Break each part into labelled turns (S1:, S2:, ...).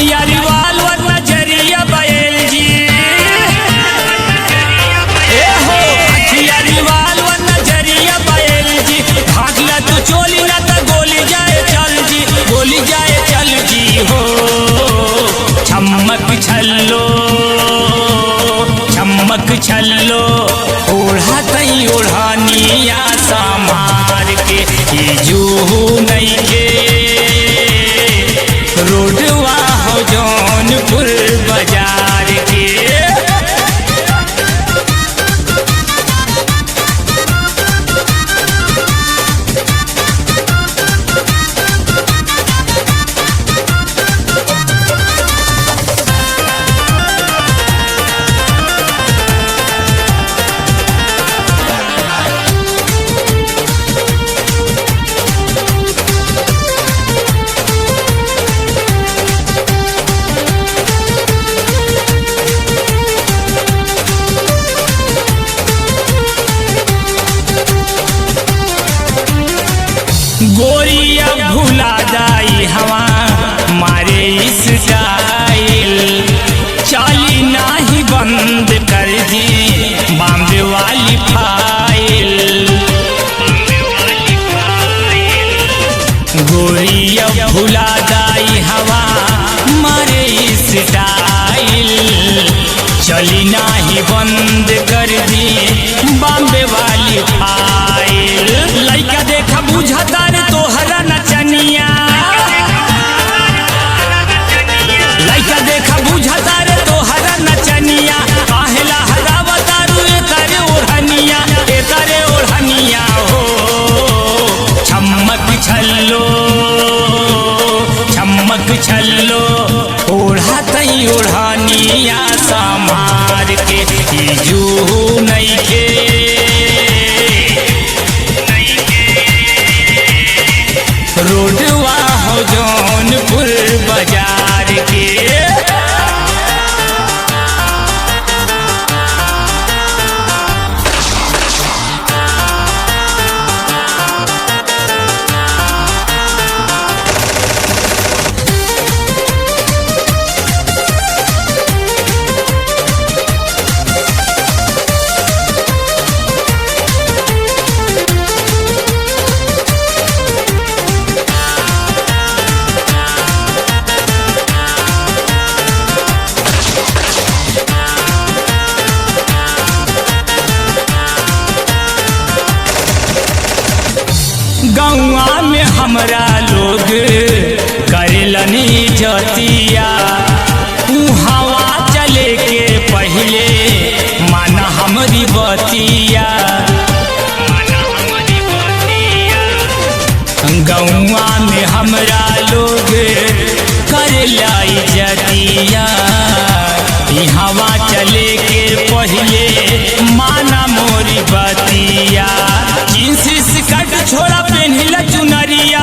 S1: हथियारी वाल व नजरिया बैल जी हो हथियारी वाल व नजरिया बैल जी भागला तो चोली ना तो गोली जाए चल जी गोली जाए चल जी हो चमक छल्लो ओढ़ा तई ओढ़ानिया समार के जूहू नहीं के रोडवा हो जौनपुर बाजार के गोरिया भुला जाई हवा मारे स्टाइल चाली नाही बंद कर दी बॉम्बे वाली फाइल गोरिया भुला जाई हवा मारे स्टाइल चली नाही बंद कर दी बॉम्बे वाली फाइल लइका देखा बुझता रे तोहरा नचनिया लइका देखा बुझता रे तोहरा नचनिया काहेला हरावता रू करे ओढ़निया हो चमक छल्लो ओढ़ा तई ओढ़निया समार के जूहू नहीं के रोडवा हो जौनपुर बाजार के गौआ में हमरा लोग करेलनी जतिया हवा चले के पहले माना हमरी बतिया गौआ में हमरा लोग करेलाई जतिया हवा चले के पहले माना मोरी बतिया जींस स्कर्ट छोड़ा पेन्हिला चुनरिया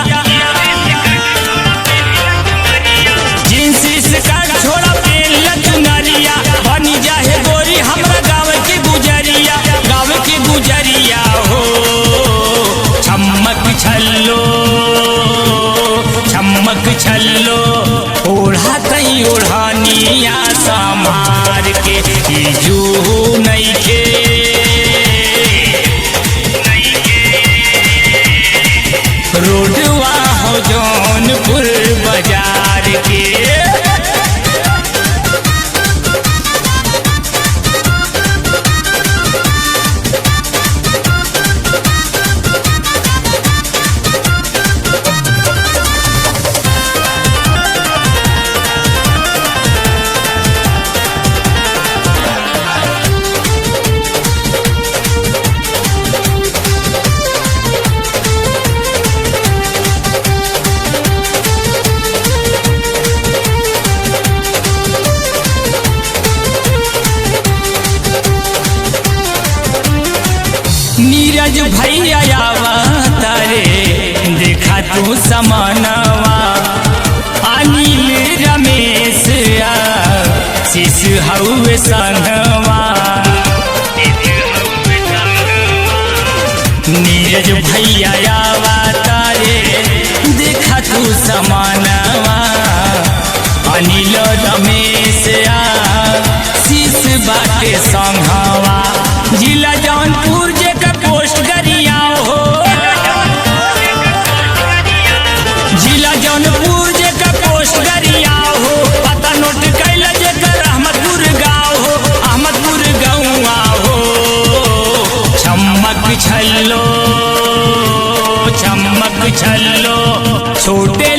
S1: जींस स्कर्ट छोड़ा पेन्हिला चुनरिया बनी जाए गोरी हमरा गाँव के गुजरिया हो चमक छल्लो ओढ़ा तई ओढ़ानिया समार के जूहू नहीं के रोडवा हो जौनपुर बाजार के नीरज भैया तारे देखा तू समानवा अनिल रमेश शिश हउए संगवा नीरज भैया तारे देखा तू समानवा अनिल बाटे संघवा। जिला जौनपुर जे का पोस्ट गरिया हो, जिला जौनपुर जे का पोस्ट गरिया हो, पता नोट कैला जे कर अहमदपुर गाँव हो, अहमदपुर गौआ हो। चमक छल्लो छोटे